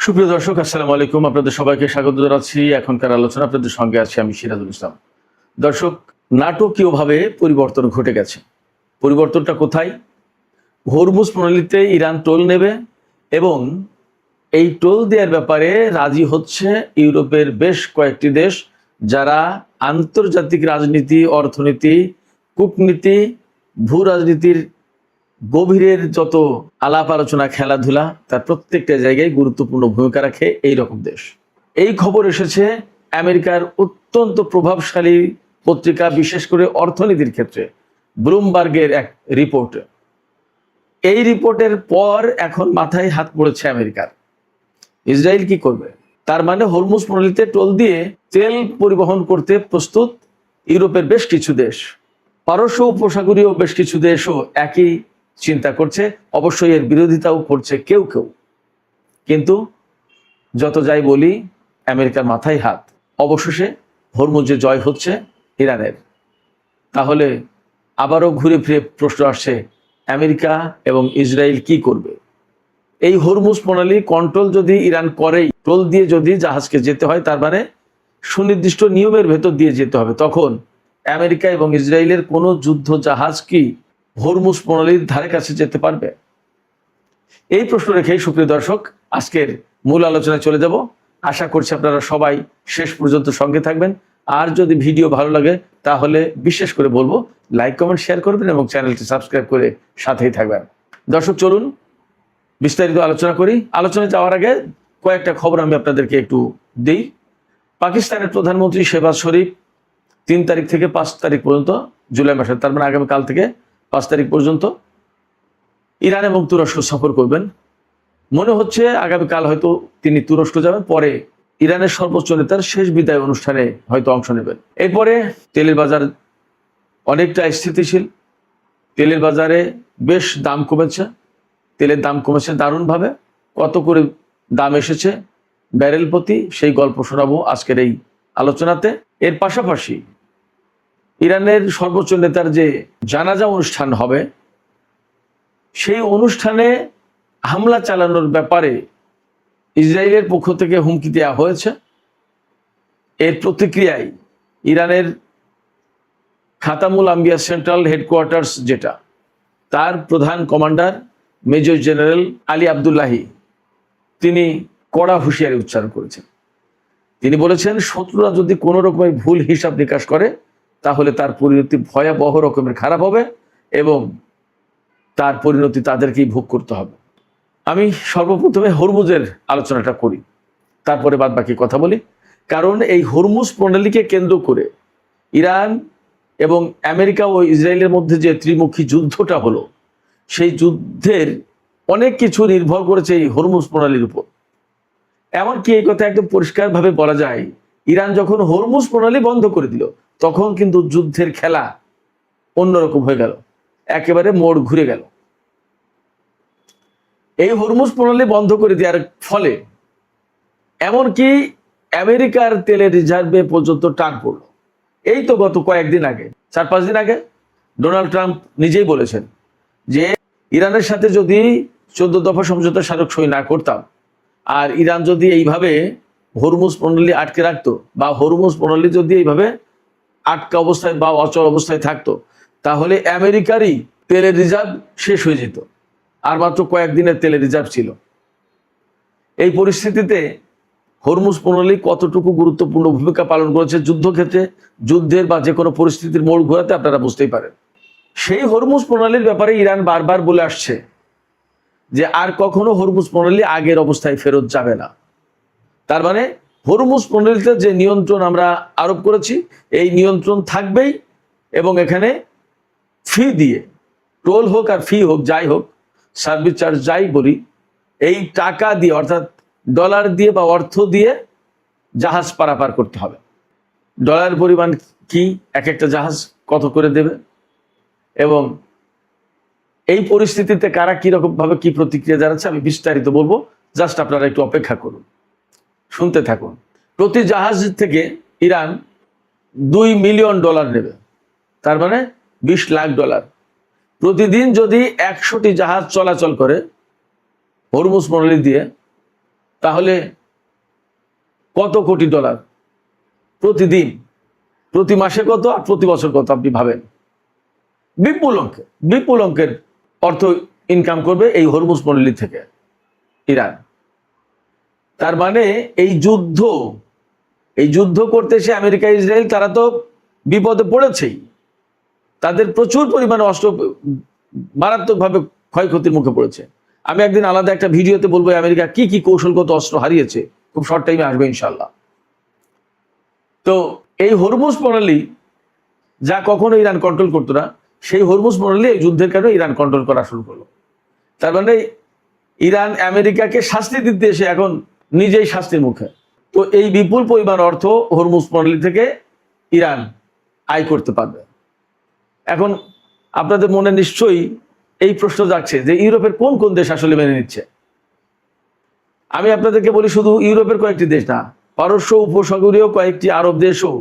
সুপ্রিয় দর্শক, আসসালামু আলাইকুম। আপনাদের সবাইকে স্বাগত জানাচ্ছি। এখনকার আলোচনা আপনাদের সঙ্গে আছি আমি সিরাজুল ইসলাম। দর্শক, নাটকীয়ভাবে পরিবর্তন ঘটে গেছে। পরিবর্তনটা কোথায়? হরমুজ প্রণালীতে ইরান টোল নেবে এবং এই টোল দেওয়ার ব্যাপারে রাজি হচ্ছে ইউরোপের বেশ কয়েকটি দেশ, যারা আন্তর্জাতিক রাজনীতি, অর্থনীতি, কূটনীতি, ভূ রাজনীতির গভীরের যত আলাপ আলোচনা, খেলাধুলা, তার প্রত্যেকটা জায়গায় গুরুত্বপূর্ণ ভূমিকা রাখে এই রকম দেশ। এই খবর এসেছে আমেরিকার অত্যন্ত প্রভাবশালী পত্রিকা, বিশেষ করে অর্থনীতির ক্ষেত্রে ব্লুমবার্গের এক রিপোর্টে। এই রিপোর্টের পর এখন মাথায় হাত পড়েছে আমেরিকার। ইসরায়েল কি করবে? তার মানে হরমুজ প্রণালীতে টোল দিয়ে তেল পরিবহন করতে প্রস্তুত ইউরোপের বেশ কিছু দেশ। পারস্য উপসাগরীয় বেশ কিছু দেশও একই চিন্তা করছে। অবশ্যই এর বিরোধিতাও করছে কেউ কেউ। কিন্তু যত যাই বলি, আমেরিকার মাথায় হাত। অবশেষে হরমুজে জয় হচ্ছে ইরানের। তাহলে আবারও ঘুরে ফিরে প্রশ্ন আসছে, আমেরিকা এবং ইসরায়েল কি করবে? এই হরমুজ প্রণালী কন্ট্রোল যদি ইরান করেই, টোল দিয়ে যদি জাহাজকে যেতে হয়, তার মানে সুনির্দিষ্ট নিয়মের ভেতর দিয়ে যেতে হবে। তখন আমেরিকা এবং ইসরায়েলের কোনো যুদ্ধ জাহাজ কি হরমুজ প্রণালীর ধারে কাছে যেতে পারবে? এই প্রশ্ন রেখেই সুপ্রিয় দর্শক, আজকের মূল আলোচনায় চলে যাব। আশা করছি আপনারা সবাই শেষ পর্যন্ত সঙ্গে থাকবেন। আর যদি ভিডিও ভালো লাগে তাহলে বিশেষ করে বলবো লাইক, কমেন্ট, শেয়ার করবেন এবং চ্যানেলটি সাবস্ক্রাইব করে সাথেই থাকবেন। দর্শক, চলুন বিস্তারিত আলোচনা করি। আলোচনায় যাওয়ার আগে কয়েকটা খবর আমি আপনাদেরকে একটু দিই। পাকিস্তানের প্রধানমন্ত্রী শেহবাজ শরীফ 3 তারিখ থেকে 5 তারিখ পর্যন্ত, জুলাই মাসের, তার মানে আগামীকাল থেকে 5 তারিখ পর্যন্ত ইরান এবং তুরস্ক সফর করবেন। মনে হচ্ছে আগামীকাল হয়তো তিনি তুরস্ক যাবেন, পরে ইরানের সর্বোচ্চ নেতার শেষ বিদায় অনুষ্ঠানে হয়তো অংশ নেবেন। এরপরে তেলের বাজার অনেকটা স্থিতিশীল। তেলের বাজারে বেশ দাম কমেছে। তেলের দাম কমেছে দারুণভাবে। কত করে দাম এসেছে ব্যারেল প্রতি, সেই গল্প শোনাবো আজকের এই আলোচনাতে। এর পাশাপাশি ইরানের সর্বোচ্চ নেতার যে জানাজা অনুষ্ঠান হবে, সেই অনুষ্ঠানে হামলা চালানোর ব্যাপারে ইসরায়েলের পক্ষ থেকে হুমকি দেওয়া হয়েছে। এর প্রতিক্রিয়ায় ইরানের খাতামুল আম্বিয়া সেন্ট্রাল হেডকোয়ার্টার্স, যেটা, তার প্রধান commander major general Ali Abdullahi, তিনি কড়া হুঁশিয়ারি উচ্চারণ করেছেন। তিনি বলেছেন, শত্রুরা যদি কোনো রকমের ভুল হিসাব নিকাশ করে তাহলে তার পরিণতি ভয়াবহ রকমের খারাপ হবে এবং তার পরিণতি তাদেরকেই ভোগ করতে হবে। আমি সর্বপ্রথমে হরমুজের আলোচনাটা করি, তারপরে বাদ বাকি কথা বলি। কারণ এই হরমুজ প্রণালীকে কেন্দ্র করে ইরান এবং আমেরিকা ও ইসরায়েলের মধ্যে যে ত্রিমুখী যুদ্ধটা হলো, সেই যুদ্ধের অনেক কিছু নির্ভর করেছে এই হরমুজ প্রণালীর উপর। এমনকি এই কথা একদম পরিষ্কারভাবে বলা যায়, ইরান যখন হরমুজ প্রণালী বন্ধ করে দিল, তখন কিন্তু যুদ্ধের খেলা অন্যরকম হয়ে গেল, একেবারে মোড় ঘুরে গেল। এই হরমুজ প্রণালী বন্ধ করে দেওয়ার ফলে এমনকি আমেরিকার তেলের রিজার্ভে পর্যন্ত টান পড়ল। এই তো গত কয়েকদিন আগে, 4-5 দিন আগে, ডোনাল্ড ট্রাম্প নিজেই বলেছেন যে ইরানের সাথে যদি 14 দফা সমঝোতা স্মারক সই না করতাম, আর ইরান যদি এইভাবে হরমুজ প্রণালী আটকে রাখতো, বা হরমুজ প্রণালী যদি এইভাবে আটকা অবস্থায় বা অচল অবস্থায় থাকতো, তাহলে আমেরিকারই তেলের রিজার্ভ শেষ হয়ে যেত। আর মাত্র কয়েকদিনের তেলের রিজার্ভ ছিল। এই পরিস্থিতিতে হরমুজ প্রণালী কতটুকু গুরুত্বপূর্ণ ভূমিকা পালন করেছে যুদ্ধক্ষেত্রে, যুদ্ধের বা যে কোনো পরিস্থিতির মোড় ঘোরাতে, আপনারা বুঝতেই পারেন। সেই হরমুজ প্রণালীর ব্যাপারে ইরান বারবার বলে আসছে যে আর কখনো হরমুজ প্রণালী আগের অবস্থায় ফেরত যাবে না। তার মানে হরমুজ প্রণালীতে যে নিয়ন্ত্রণ আমরা আরোপ করেছি, এই নিয়ন্ত্রণ থাকবেই এবং এখানে ফি দিয়ে, টোল হোক আর ফি হোক, যাই হোক, সার্ভিস চার্জ যাই বলি, এই টাকা দিয়ে, অর্থাৎ ডলার দিয়ে বা অর্থ দিয়ে জাহাজ পারাপার করতে হবে। ডলারের পরিমাণ কি, এক একটা জাহাজ কত করে দেবে, এবং এই পরিস্থিতিতে কারা কিরকম ভাবে কি প্রতিক্রিয়া জানাচ্ছে আমি বিস্তারিত বলবো। জাস্ট আপনারা একটু অপেক্ষা করুন, শুনতে থাকুন। প্রতি জাহাজ থেকে ইরান $2 মিলিয়ন নেবে, তার মানে $20 লাখ। প্রতিদিন যদি 100টি জাহাজ চলাচল করে হরমুজ প্রণালী দিয়ে, তাহলে কত কোটি ডলার প্রতিদিন, প্রতি মাসে কত আর প্রতি বছর কত আপনি ভাবেন। বিপুল অঙ্কের অর্থ ইনকাম করবে এই হরমুজ পল্লী থেকে ইরান। তার মানে এই যুদ্ধ করতে এসে আমেরিকা ইসরায়েল তারা তো বিপদে পড়েছেই। তাদের প্রচুর পরিমাণে অস্ত্র মারাত্মকভাবে ক্ষয়ক্ষতির মুখে পড়েছে। আমি একদিন আলাদা একটা ভিডিওতে বলবো আমেরিকা কি কি কৌশলগত অস্ত্র হারিয়েছে, খুব শর্ট টাইমে আসবে ইনশাল্লাহ। তো এই হরমুজ প্রণালী যা কখনো ইরান কন্ট্রোল করতো না, সেই হরমুজ প্রণালী এই যুদ্ধের কারণে ইরান কন্ট্রোল করা শুরু করলো। তার মানে ইরান আমেরিকাকে শাস্তি দিতে এসে এখন নিজেই শাস্তির মুখে। তো এই বিপুল পরিমাণ অর্থ হরমুজ প্রণালী থেকে ইরান আয় করতে পারবে। এখন আপনাদের মনে নিশ্চয়ই এই প্রশ্ন জাগছে যে ইউরোপের কোন কোন দেশ আসলে মেনে নিচ্ছে। আমি আপনাদেরকে বলি, শুধু ইউরোপের কয়েকটি দেশ না, পারস্য উপসাগরীয় কয়েকটি আরব দেশও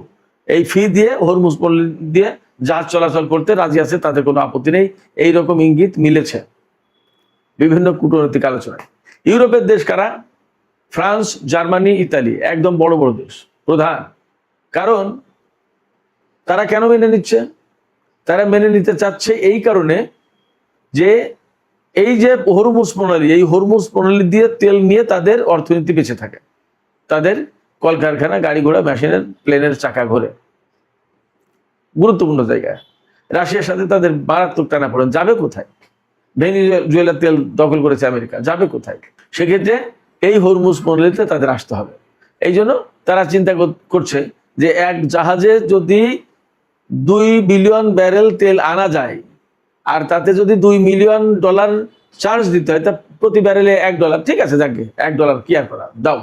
এই ফি দিয়ে হরমুজ প্রণালী দিয়ে জাহাজ চলাচল করতে রাজি আছে, তাদের কোনো আপত্তি নেই। এইরকম ইঙ্গিত মিলেছে বিভিন্ন কূটনৈতিক আলোচনায়। ইউরোপের দেশ কারা? ফ্রান্স, জার্মানি, ইতালি, একদম বড় বড় দেশ প্রধান। কারণ তারা কেন মেনে নিচ্ছে? তারা মেনে নিতে চাচ্ছে এই কারণে যে এই যে হরমুজ প্রণালী, এই হরমুজ প্রণালী দিয়ে তেল নিয়ে তাদের অর্থনীতি বেঁচে থাকে। তাদের কলকারখানা, গাড়ি ঘোড়া, মেশিনের, প্লেনের চাকা ঘোরে গুরুত্বপূর্ণ জায়গায়। রাশিয়ার সাথে তাদের মারাত্মক টানাপোড়েন, যাবে কোথায়? ভেনিজুয়েলার তেল দখল করেছে আমেরিকা, যাবে কোথায়? সেক্ষেত্রে এই হরমুজ প্রণালীতে তাদের আসতে হবে। এই জন্য তারা চিন্তা করছে যে এক জাহাজে যদি 2 বিলিয়ন ব্যারেল তেল আনা যায় আর তাতে যদি $2 মিলিয়ন চার্জ দিতে হয়, তা প্রতি ব্যারেলে $1, ঠিক আছে, যাকে $1 কি আর করা, দাও,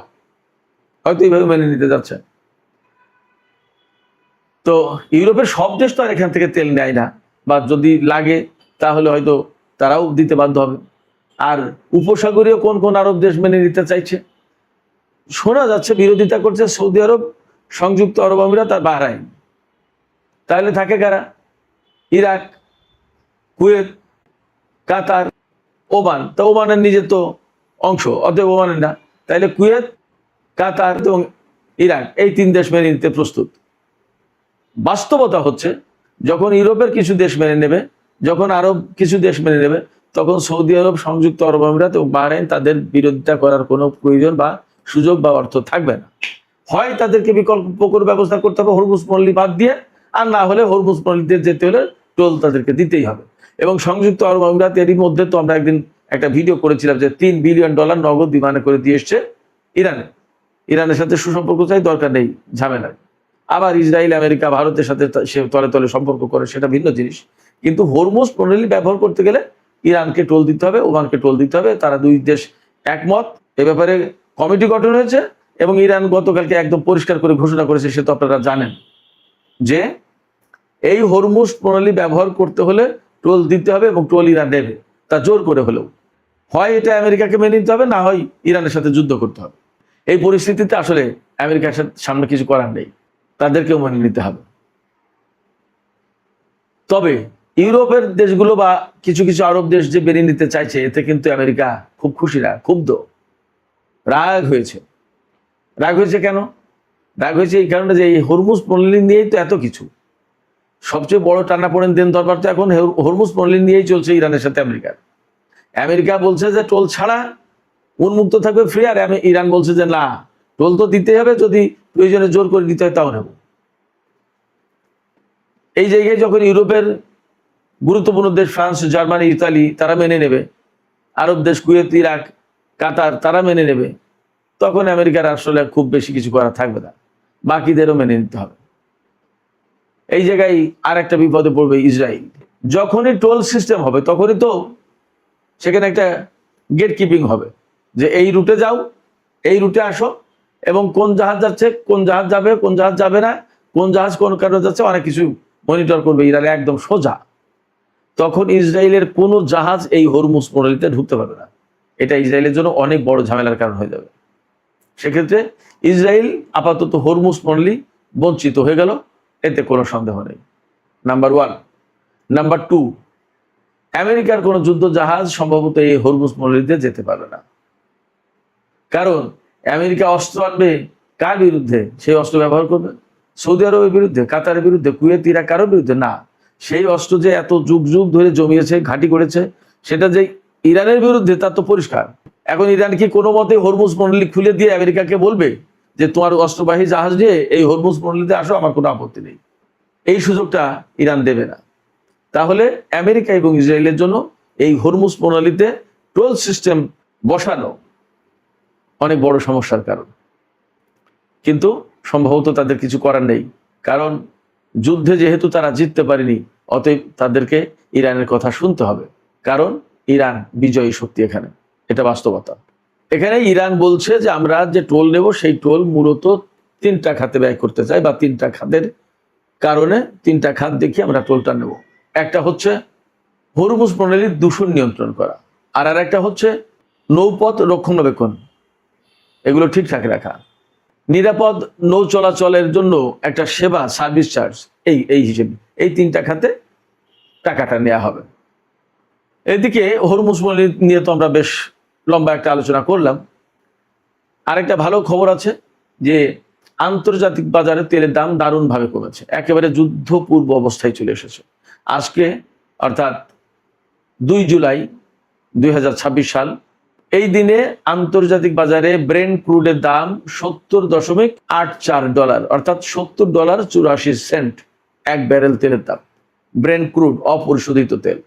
হয়তো এইভাবে মেনে নিতে যাচ্ছে। তো ইউরোপের সব দেশ তো আর এখান থেকে তেল নেয় না, বা যদি লাগে তাহলে হয়তো তারাও দিতে বাধ্য হবে। আর উপসাগরীয় কোন কোন আরব দেশ মেনে নিতে চাইছে? শোনা যাচ্ছে বিরোধিতা করছে সৌদি আরব, সংযুক্ত আরব আমিরাত আর বাহরাইন। তাহলে থাকে কারা? ইরাক, কুয়েত, কাতার, ওমান। তো ওমানের নিজের তো অংশ, অতএব ওমানের না। তাইলে কুয়েত, কাতার এবং ইরাক, এই 3 দেশ মেনে নিতে প্রস্তুত। বাস্তবতা হচ্ছে যখন ইউরোপের কিছু দেশ মেনে নেবে, যখন আরব কিছু দেশ মেনে নেবে, তখন সৌদি আরব, সংযুক্ত আরব আমিরাত এবং বাহরাইন তাদের বিরোধিতা করার কোনো প্রয়োজন বা সুযোগ বা অর্থ থাকবে না। হয় তাদেরকে বিকল্প করে ব্যবস্থা করতে হবে হরমুজ প্রণালী বাদ দিয়ে, আর না হলে হরমুজ প্রণালীতে যেতে হলে টোল তাদেরকে দিতেই হবে। এবং সংযুক্ত আরব আমিরাত এরই মধ্যে তো আমরা একদিন একটা ভিডিও করেছিলাম যে $3 বিলিয়ন নগদ বিমানে করে দিয়ে এসছে ইরানের সাথে সুসম্পর্ক চাই, দরকার নেই ঝামেলা। আবার ইসরায়েল, আমেরিকা, ভারতের সাথে সে তলে তলে সম্পর্ক করে, সেটা ভিন্ন জিনিস। কিন্তু হরমুজ প্রণালী ব্যবহার করতে গেলে ইরানকে টোল দিতে হবে, ওমানকে টোল দিতে হবে। তারা 2 দেশ একমত। এ ব্যাপারে কমিটি গঠন হয়েছে এবং ইরান গতকালকে একদম পরিষ্কার করে ঘোষণা করেছে, সে তো আপনারা জানেন, যে এই হরমুজ প্রণালী ব্যবহার করতে হলে টোল দিতে হবে এবং টোল ইরান দেবে, তা জোর করে হলেও। হয় এটা আমেরিকাকে মেনে নিতে হবে, না হয় ইরানের সাথে যুদ্ধ করতে হবে। এই পরিস্থিতিতে আসলে আমেরিকার সামনে কিছু করার নেই, তাদেরকেও মেনে নিতে হবে। তবে ইউরোপের দেশগুলো বা কিছু কিছু আরব দেশ যে মেনে নিতে চাইছে, এতে কিন্তু আমেরিকা খুব খুশি না, ক্ষুব্ধ, রাগ হয়েছে। রাগ হয়েছে কেন? রাগ হয়েছে এই কারণে যে এই হরমুজ প্রণালী নিয়েই তো এত কিছু। সবচেয়ে বড় টানাপোড়েন, দেন দরবার তো এখন হরমুজ প্রণালী নিয়েই চলছে ইরানের সাথে আমেরিকার। আমেরিকা বলছে যে টোল ছাড়া উন্মুক্ত থাকবে, ফ্রি। আর ইরান বলছে যে না, টোল তো দিতে হবে, যদি প্রয়োজনে জোর করে দিতে হয় তাও নেব। এই জায়গায় যখন ইউরোপের গুরুত্বপূর্ণ দেশ ফ্রান্স, জার্মানি, ইতালি তারা মেনে নেবে, আরব দেশ কুয়েত, ইরাক, কাতার তারা মেনে নেবে, তখন আমেরিকার আসলে খুব বেশি কিছু করা থাকবে না, বাকিদেরও মেনে নিতে হবে। এই জায়গায় আর একটা বিপদে পড়বে ইসরায়েল। যখনই টোল সিস্টেম হবে তখনই তো সেখানে একটা গেট কিপিং হবে, যে এই রুটে যাও, এই রুটে আসো, এবং কোন জাহাজ যাচ্ছে, কোন জাহাজ যাবে, কোন জাহাজ যাবে না, কোন জাহাজ কোন কারণে যাচ্ছে, অনেক কিছু মনিটর করবে ইরান একদম সোজা। তখন ইসরায়েলের কোনো জাহাজ এই হরমুজ প্রণালীতে ঢুকতে পারবে না। এটা ইসরায়েলের জন্য অনেক বড় ঝামেলার কারণ হয়ে যাবে। সেক্ষেত্রে ইসরায়েল আপাতত হরমুজ প্রণালী বঞ্চিত হয়ে গেল, এতে কোনো সন্দেহ নেই। নাম্বার 1। নাম্বার 2, আমেরিকার কোনো যুদ্ধ জাহাজ সম্ভবত এই হরমুজ প্রণালীতে যেতে পারবে না। কারণ আমেরিকা অস্ত্র আনবে কার বিরুদ্ধে? সেই অস্ত্র ব্যবহার করবে সৌদি আরবের বিরুদ্ধে, কাতারের বিরুদ্ধে, কুয়েত, ইরাক, কারোর বিরুদ্ধে না। সেই অস্ত্র যে এত যুগ যুগ ধরে জমিয়েছে, ঘাঁটি করেছে, সেটা যে ইরানের বিরুদ্ধে তা তো পরিষ্কার। এখন ইরান কি কোনো মতে হরমুজ প্রণালী খুলে দিয়ে আমেরিকাকে বলবে যে তোমার অস্ত্রবাহী জাহাজ দিয়ে এই হরমুজ প্রণালীতে আসো, আমার কোনো আপত্তি নেই? এই সুযোগটা ইরান দেবে না। তাহলে আমেরিকা এবং ইসরায়েলের জন্য এই হরমুজ প্রণালীতে টোল সিস্টেম বসানো অনেক বড় সমস্যার কারণ। কিন্তু সম্ভবত তাদের কিছু করার নেই, কারণ যুদ্ধে যেহেতু তারা জিততে পারেনি, অতএব তাদেরকে ইরানের কথা শুনতে হবে, কারণ ইরান বিজয়ী শক্তি এখানে, এটা বাস্তবতা। এখানে ইরান বলছে যে আমরা যে টোল নেব সেই টোল মূলত 3টা খাতে ব্যয় করতে চাই, বা 3টা খাতের কারণে 3টা খাত দেখিয়ে আমরা টোলটা নেব। একটা হচ্ছে হরমুজ প্রণালীর দূষণ নিয়ন্ত্রণ করা, আর একটা হচ্ছে নৌপথ রক্ষণাবেক্ষণ, এগুলো ঠিকঠাক রাখা, নিরাপদ নৌ চলাচলের জন্য একটা সেবা সার্ভিস চার্জ, এই হিসেবে এই 3টা খাতে টাকাটা নেওয়া হবে। এদিকে হরমুজ প্রণালী নিয়ে তো আমরা বেশ লম্বা একটা আলোচনা করলাম। আরেকটা ভালো খবর আছে যে আন্তর্জাতিক বাজারে তেলের দাম দারুণভাবে কমেছে, একেবারে যুদ্ধপূর্ব অবস্থায় চলে এসেছে। আজকে অর্থাৎ 2 জুলাই 2026 সাল, এই দিনে আন্তর্জাতিক বাজারে ব্রেন্ট ক্রুডের দাম $70.84, অর্থাৎ $70.84 এক ব্যারেল তেলের দাম, ব্রেন্ট ক্রুড, অপরিশোধিত তেল।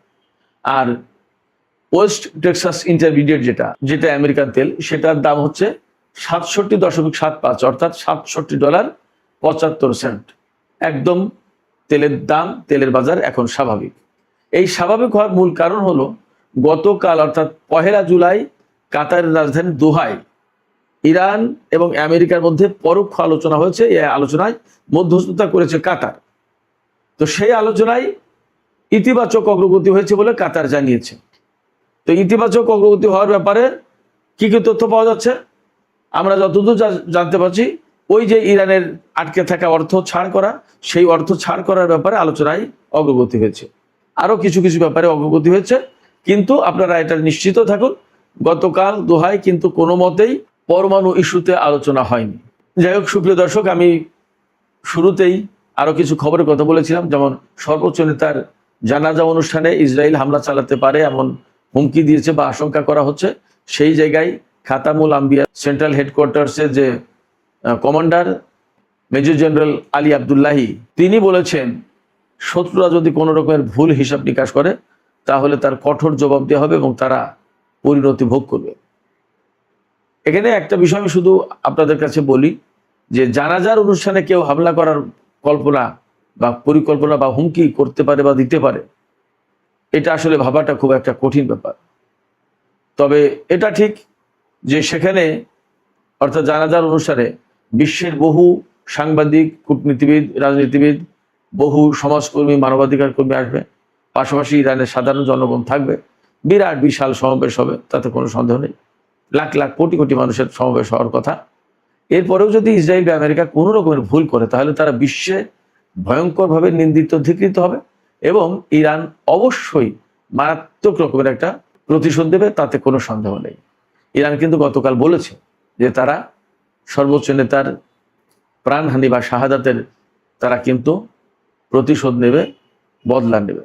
আর ওয়েস্ট টেক্সাস ইন্টারমিডিয়েট যেটা আমেরিকান তেল, সেটার দাম হচ্ছে $67.75, অর্থাৎ $67.75। একদম তেলের বাজার এখন স্বাভাবিক। এই স্বাভাবিক হওয়ার মূল কারণ হলো গতকাল অর্থাৎ 1 জুলাই কাতারের রাজধানী দোহায় ইরান এবং আমেরিকার মধ্যে পরোক্ষ আলোচনা হয়েছে। এই আলোচনায় মধ্যস্থতা করেছে কাতার। তো সেই আলোচনায় ইতিবাচক অগ্রগতি হয়েছে বলে কাতার জানিয়েছে। তো ইতিবাচক অগ্রগতি হওয়ার ব্যাপারে কি কি তথ্য পাওয়া যাচ্ছে? আমরা যতদূর জানতে পারছি, ওই যে ইরানের আটকে থাকা অর্থ ছাড় করা, সেই অর্থ ছাড় করার ব্যাপারে আলোচনায় অগ্রগতি হয়েছে। আরো কিছু কিছু ব্যাপারে অগ্রগতি হয়েছে, কিন্তু আপনারা এটা নিশ্চিত থাকুন, গতকাল দোহায় কিন্তু কোনো মতেই পরমাণু ইস্যুতে আলোচনা হয়নি। যাই হোক সুপ্রিয় দর্শক, আমি শুরুতেই আরো কিছু খবরের কথা বলেছিলাম, যেমন সর্বোচ্চ নেতার জানাজা অনুষ্ঠানে ইসরায়েল হামলা চালাতে পারে এমন হুমকি দিয়েছে বা আশঙ্কা করা হচ্ছে। সেই জায়গায় খাতামুল আম্বিয়া সেন্ট্রাল হেডকোয়ার্টার্সের যে commander major general Ali Abdullahi, তিনি বলেছেন শত্রুরা যদি কোনো রকমের ভুল হিসাব নিকাশ করে তাহলে তার কঠোর জবাব দেওয়া হবে এবং তারা পরিণতি ভোগ করবে। এখানে একটা বিষয় আমি শুধু আপনাদের কাছে বলি, যে জানাজার অনুষ্ঠানে কেউ হামলা করার কল্পনা বা পরিকল্পনা বা হুমকি করতে পারে বা দিতে পারে, এটা আসলে ভাবাটা খুব একটা কঠিন ব্যাপার। তবে এটা ঠিক যে সেখানে অর্থাৎ জানাজার অনুষ্ঠানে বিশ্বের বহু সাংবাদিক, কূটনীতিবিদ, রাজনীতিবিদ, বহু সমাজকর্মী, মানবাধিকার কর্মী আসবে, পাশাপাশি ইরানের সাধারণ জনগণ থাকবে। বিরাট বিশাল সমাবেশ হবে, তাতে কোনো সন্দেহ নেই। লাখ লাখ কোটি কোটি মানুষের সমাবেশ হওয়ার কথা। এরপরেও যদি ইসরায়েল বা আমেরিকা কোনো রকমের ভুল করে, তাহলে তারা বিশ্বে ভয়ঙ্করভাবে নিন্দিত, ধিকৃত হবে এবং ইরান অবশ্যই মারাত্মক রকমের একটা প্রতিশোধ দেবে, তাতে কোনো সন্দেহ নেই। ইরান কিন্তু গতকাল বলেছে যে তারা সর্বোচ্চ নেতার প্রাণহানি বা শাহাদাতের তারা কিন্তু প্রতিশোধ নেবে, বদলা নেবে।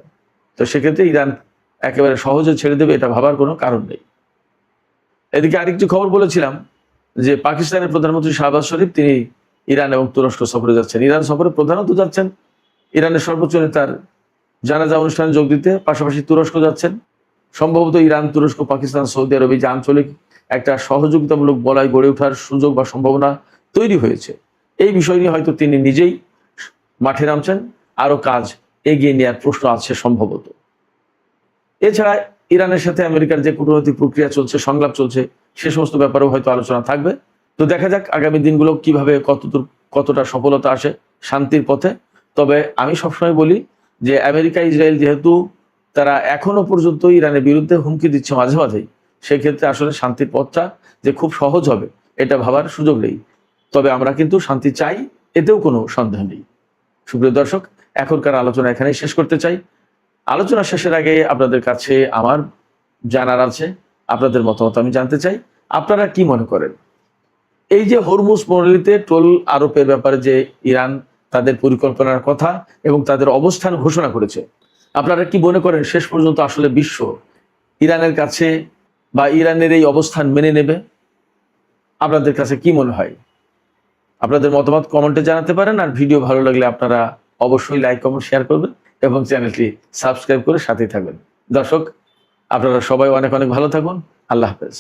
তো সেক্ষেত্রে ইরান একেবারে সহজে ছেড়ে দেবে এটা ভাবার কোনো কারণ নেই। এদিকে আরেকটি খবর বলেছিলাম যে পাকিস্তানের প্রধানমন্ত্রী শাহবাজ শরীফ তিনি ইরান এবং তুরস্ক সফরে যাচ্ছেন। ইরান সফরে প্রধানত যাচ্ছেন ইরানের সর্বোচ্চ নেতার জানাজা অনুষ্ঠানে যোগ দিতে, পাশাপাশি তুরস্ক যাচ্ছেন। সম্ভবত ইরান, তুরস্ক, পাকিস্তান, সৌদি আরবে যে আঞ্চলিক একটা সহযোগিতামূলক বলয় গড়ে ওঠার সুযোগ বা সম্ভাবনা তৈরি হয়েছে, এই বিষয় নিয়ে হয়তো তিনি নিজেই মাঠে নামছেন। আরো কাজ এগিয়ে নেওয়ার প্রশ্ন আছে সম্ভবত। এছাড়া ইরানের সাথে আমেরিকার যে কূটনৈতিক প্রক্রিয়া চলছে, সংলাপ চলছে, সে সমস্ত ব্যাপারেও হয়তো আলোচনা থাকবে। তো দেখা যাক আগামী দিনগুলো কিভাবে কতটা সফলতা আসে শান্তির পথে। তবে আমি সবসময় বলি যে আমেরিকা, ইসরায়েল যেহেতু তারা এখনো পর্যন্ত ইরানের বিরুদ্ধে হুমকি দিচ্ছে মাঝে মাঝেই, সেক্ষেত্রে আসলে শান্তির পথটা যে খুব সহজ হবে এটা ভাবার সুযোগ নেই। তবে আমরা কিন্তু শান্তি চাই, এতেও কোনো সন্দেহ নেই। সুপ্রিয় দর্শক, এখনকার আলোচনা এখানেই শেষ করতে চাই। আলোচনা শেষের আগে আপনাদের কাছে আমার জানার আছে, আপনাদের মতামত আমি জানতে চাই। আপনারা কি মনে করেন এই যে হরমুজ প্রণালীতে টোল আরোপের ব্যাপারে যে ইরান তাদের পরিকল্পনার কথা এবং তাদের অবস্থান ঘোষণা করেছে, আপনারা কি মনে করেন শেষ পর্যন্ত আসলে বিশ্ব ইরানের কাছে বা ইরানের এই অবস্থান মেনে নেবে? আপনাদের কাছে কি মনে হয়? আপনাদের মতামত কমেন্টে জানাতে পারেন। আর ভিডিও ভালো লাগলে আপনারা অবশ্যই লাইক, কমেন্ট, শেয়ার করবেন এবং চ্যানেলটি সাবস্ক্রাইব করে সাথেই থাকবেন। দর্শক, আপনারা সবাই অনেক অনেক ভালো থাকুন। আল্লাহ হাফেজ।